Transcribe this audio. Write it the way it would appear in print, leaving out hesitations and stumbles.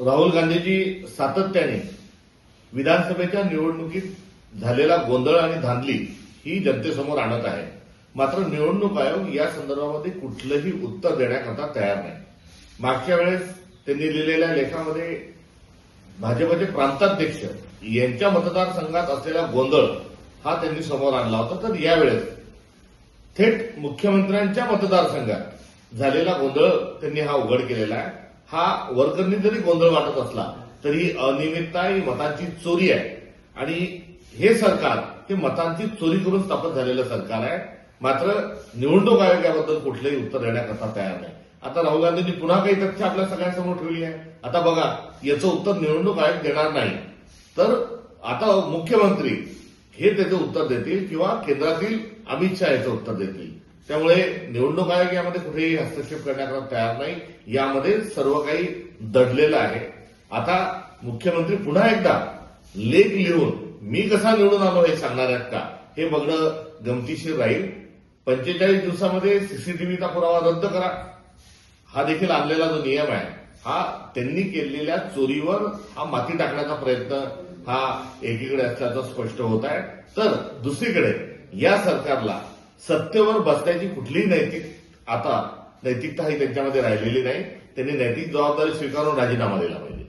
राहुल गांधीजी सातत्याने विधानसभेच्या निवडणुकीत झालेला गोंधळ आणि धांदली ही जनतेसमोर आणत आहे. मात्र निवडणूक आयोग या संदर्भामध्ये कुठलंही उत्तर देण्याकरता तयार नाही. मागच्या वेळेस त्यांनी लिहिलेल्या लेखामध्ये भाजपचे प्रांताध्यक्ष यांच्या मतदारसंघात असलेला गोंधळ हा त्यांनी समोर आणला होता. तर यावेळेस थेट मुख्यमंत्र्यांच्या मतदारसंघात झालेला गोंधळ त्यांनी हा उघड केलेला आहे. हा वरकरणी जरी गोंधळ वाटत असला तरी अनियमितता ही मतांची चोरी आहे आणि हे सरकार हे मतांची चोरी करून स्थापन झालेलं सरकार आहे. मात्र निवडणूक आयोग याबद्दल कुठलंही उत्तर देण्याकरता तयार नाही. आता राहुल गांधींनी पुन्हा काही तथ्य आपल्या सगळ्यांसमोर ठेवली आहे. आता बघा, याचं उत्तर निवडणूक आयोग देणार नाही तर आता मुख्यमंत्री हे त्याचं उत्तर देतील किंवा केंद्रातील अमित शहा याचं उत्तर देतील. त्यामुळे निवडणूक आयोग यामध्ये कुठेही हस्तक्षेप करण्याकरता तयार नाही. यामध्ये सर्व काही दडलेलं आहे. आता मुख्यमंत्री पुन्हा एकदा लेख लिहून मी कसा निवडून आलो हे सांगणार आहेत का हे बघणं गमतीशीर राहील. 45 दिवसामध्ये सीसीटीव्हीचा पुरावा रद्द करा हा देखील आणलेला जो नियम आहे हा त्यांनी केलेल्या चोरीवर हा माती टाकण्याचा प्रयत्न हा एकीकडे असल्याचं स्पष्ट होत आहे. तर दुसरीकडे या सरकारला सत्तेवर बसण्याची कुठलीही नैतिकता ही त्यांच्यामध्ये राहिलेली नाही. त्यांनी नैतिक जबाबदारी स्वीकारून राजीनामा दिला पाहिजे.